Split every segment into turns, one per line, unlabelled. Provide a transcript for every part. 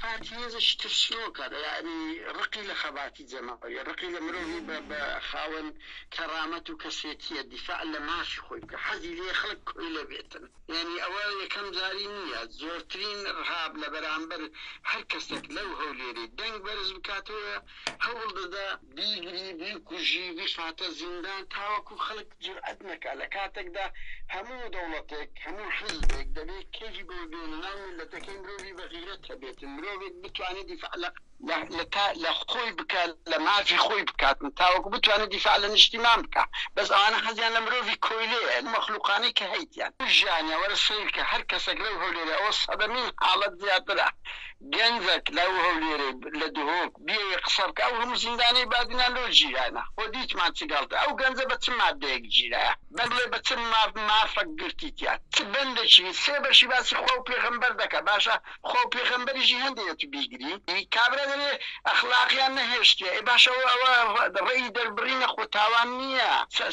پارتیێزش ترسنۆکە یعنی ڕقی لە خەباتی جەماعەتی ڕقی لە مرۆڤی بە خاوەن کەرامەت و کەسێتیە دیفاع لە مافی خۆی بکە حەزی لێ خەڵک کۆی لە بێتن یعنی ئەوە یەکەم جاری نییە زۆرترین ڕهاب لە بەرامبەر هەر کەسێک لەو هەولێرەی دەنگ بەرز بکاتەوە هەوڵ دەدا بیگری بیکوژی بیخاتە زیندان تاوەکو خەڵک جورئەت نەکات لە کاتێکدا هەموو دەوڵەتێک هەموو حزبێک دەبێت کێفی بۆ بێن ناو ملەتەکەی مرۆڤی بەغیرەت هەبێت مرۆڤێک بتوانێت دیفاع لە خۆی بکات لە مافی خۆی بکاتن تاوەکو بتوانێت دیفاع لە نیشتیمان بکات بەس ئەوانە حەزیان لە مرۆڤی کۆیلەیە مەخلوقانەی کە هەیتیان ژیانیان وەرە سیر کە هەر کەسێک لەو هەولێرە ئەوە سەدەمین حاڵەت زیاترە گەنجێک لەو هەولێرە لە دهۆک بێ قسە بکە ئەو هەموو زیندانەی بادنان لۆ جیرانە خۆ دیتمان چگەڵتە ئەو گەنجە بە چ مادەیەک جیرایە بەڵێ بە چ مافەک گرتیتیان چ بەندێکی سێ بەشی باسی خۆ و پێغەمبەر دەکە باشە خۆ و پێغەمبەریشی هەندێک بیگری کابرا دەبێ ئەخلاقیان نەهێشتێ ئەی باشە ئەوە ڕێی دەربڕینە خۆ تاوان نییە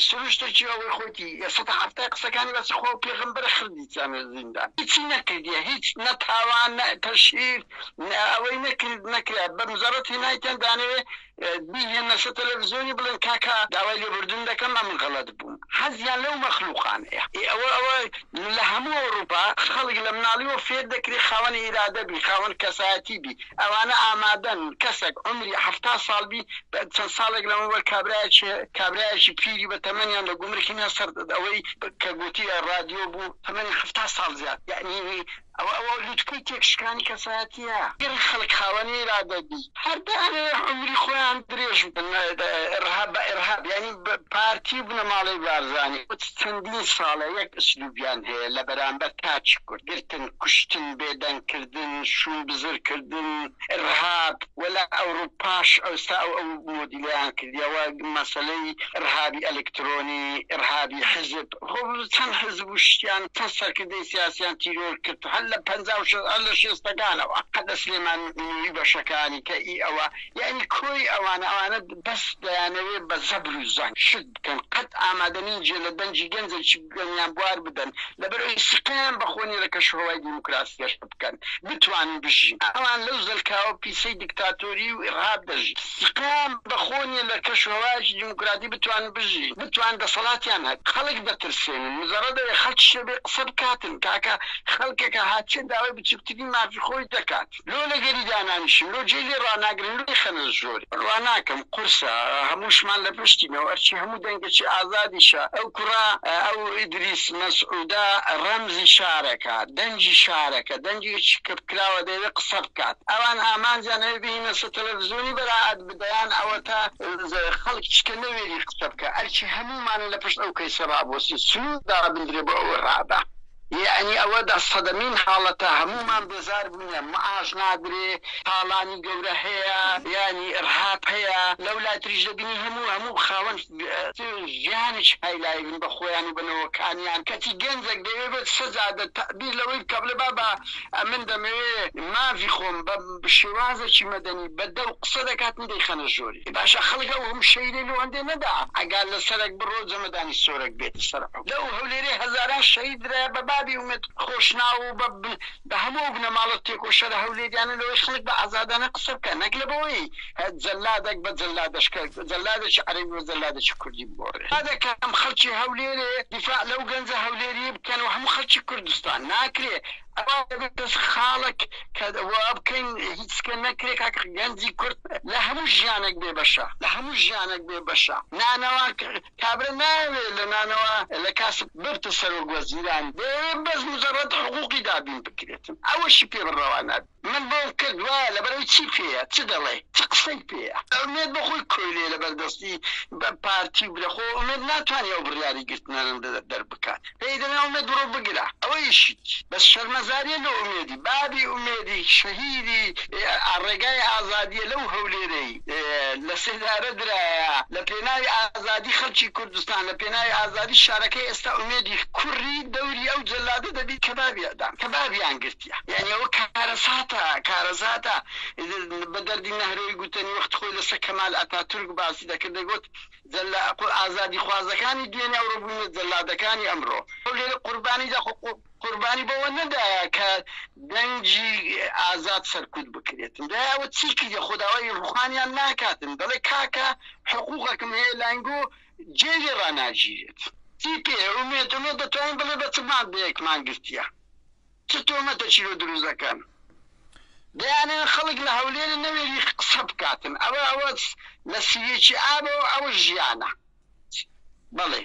سروشتێکی ئەوەی خۆتی سەد هەفتای قسەکانی باسی خۆ و پێغەمبەر خردیچانە زیندان هیچی نەکردیە هیچ نەتاوان تەشهیر ئەوەی نەکرا بە مزەڕەتی نایتیان دانەوێ بیهێنە سە تەلەڤیزیۆنی بڵێن کاکا داوای لێبوردن دەکەم من غەڵەت بووم حەزیان لەو مەخلوقانەیە ئەوە لە هەموو ئەوروپا خەڵک لە مناڵیەوە فێر دەکرێت خاوەنی ئیرادە بی خاوەن کەسایەتی بی ئەوانە ئامادەن کەسێک عمری 70 ساڵ بی چەند ساڵێک لەمەوە کابرایەکی پیری بە تەمەنیان لە گومرکی نەسەر ئەوەی کە گوتی رادیۆ بوو تەمەنی 70 ساڵ زیاد یعنی ئەوە لوتکەی تێکشکانی کەسایەتیە گەری خەڵک خاوەنی ئیرادە بی هەردانێ عمری خۆیان درێژ ئێرهاب یعنی پارتی بنە ماڵەی بارزانانی چەندین ساڵە یەک ئەسلوبیان هەیە لە بەرامبەر تاچ کورد گرتن کوشتن بێدەنگکردن شوون بزرکردن ئێرهاب وەلا ئەوروپاش ئەوستا ئەو مۆدیلیان کردیەوە مەسەلەی ئێرهابی ئەلکترۆنی ئێرهابی حزب چەند حزب و شتیان چەند سەرکردەی سیاسیان تیرۆر کرد هەر لە 50 قەدە سلێمان نووی بەشەکانی کە ئەوە یعنی کۆی ئەوانە بەس دەیانەوێت بە زەبر و زەنگ شت بکەن قەت ئامادەنین جێ لە دەنجی گەنجێکی گەنیان بوار بدەن لەبەرەوەی سقیان بەخۆنی لە کەشەوەی دیموکراسیەش بکەن بتوانن بژین ئەوان لەو زەلکاوە پیسەی دیکتاتۆری و ئێرهاب دەژین سقیان بەخۆنی لە کەشەوەیەکی دیموکراتی بتوان بژین بتوان دەسەڵاتیان هەت خەڵک دەترسێنن مزەڕە دەوێ خەڵک شەبێ قسە بکاتن کاکە خەڵکێکە هاتچێ داوای بچووکترین مافی خۆی دەکات لۆ لەگەری دانانیشن لۆ جێ لێ ڕاناگرن لۆی خەنە زۆر ڕواناکەم قورسە هەمووشمان لە پشتینەوە ئەرچی هەموو دەنگێکی ئازادیشە ئەو کوڕا ئەو ئیدریس مەسعودا ڕەمزی شارەکە دەنجی شارەکە دەنجێکی کە بکراوە دەوێت قسە بکات ئەوان ئامانجیان هەیە بهینە سە تەلەڤیزیۆنی بەراعەت بدەیان ئەوە تا خەڵک چکە نەوێری قسە بکە ئەرچی هەموومان لە پشت ئەو کەیسە ڕابۆسی سنوودا بندرێ بۆ ئەوە ڕابە یعنی ئەوە دا سەدەمین حاڵەتە هەموومان بێزار بوونە معاش نادرێ تاڵانی گەورە هەیە ینی ئێرهاب هەیە لەو لای تریش دەبینی هەموو خاوەن ژیانش هایلایبن بە خۆیان و بنەوەکانیان کەتی گەنجێک دەوێت بێت سەجادە تەعبیر لەوەی بکە بڵێ بابا من دەمەوێ مافی خۆم بە شێوازێکی مەدەنی بە دەو قسە دەکات ندەی خەنە ژۆری باشە خەڵک ئەو هەموو شەیدەی لەو هەندێ نەدا ئەگەر لە سەرێک بڕۆ جەمەدانی سۆرەک بێتە سەر لەو هەولێرەی هەزاران شەهیدرا بە بابی ومێت خۆشناو بە هەموو بنەماڵەت تێکۆشە لە هەولێریانە لەوەی خەڵک بە ئازادانە قسە بکە نەک لەبەوەی جەلادێک بە جەلادێکی عەرەبی و جەلادێکی کوردی بگۆڕێ دەکەم خەڵکی هەولێرێ دیفاع لەو گەنجە هەولێری بکەن و هەموو خەڵکی کوردستان ناکرێ ئەوە دەبێت خاڵک کە وا بکەین هیچکە نەکرێ کاکە گەنجی کورد لە هەموو ژیانێک بێ بەشە لە هەموو ژیانێک بێ بەشە نانەوە کابرا ناوێت لە نانەوە لە کاسب برتە سەرۆک وەزیران بەس مجرد حقوقی دابین بکرێتن ئەوەشی پێ بڕەوە نابێت من بۆم کرد وایە لەبەرەوەی چی پێیە چ دەڵێ چ قسەی پێیە ئەومێت بەخۆی کۆیلێ لە بەردەستی بە پارتی برەخۆ ئەومێت ناتوانێت ئەو بڕیاری گرتنان دەربکات پێی دەڵێ ئەومێت بڕۆ بگرە ئەوەیشیت بەس شەرمەزاریە لە ئومێدی بابی ئومێدی شەهیدی ڕێگای ئازادیە لەو هەولێرەی لە سێدارە درایە لە پێناوی ئازادی خەڵکی کوردستان لە پێناوی ئازادی شارەکەی ئێستا ئومێدی کوڕی دەوری ئەو جەلادە دەبی کەبابیان گرتیە یعنی ئەوە کارەزاتە بەدەردی نەهرۆی گوتنی وەخت خۆی لەسەر کەمال ئەتاتورک باسی دەکرد دەگوت ئازادی خوازەکانی دوێنێ ئەوڕۆ بوونە جەلادەکانی ئەمڕۆ لێرە قوربانی بەوە نەدایە کە دەنگی ئازاد سەرکوت بکرێتن دایەوە چی کردە خۆداوای ڕوخانیان ناکاتن دەڵێ کاکە حقوقەکەم هەیە لانگۆ جێوی ڕناگیرێت چی پێ ئومێتمە دەتوانین بڵێ بە چمان بەیەکمان گرتیە چ تۆمەتە چیرۆ دروستەکەن دەیانێن خەڵک لە هەولێرە نەوێری قسە بکاتن ئەوە لە سیرێکی ئابەوە ئەوە ژیانە بەڵێ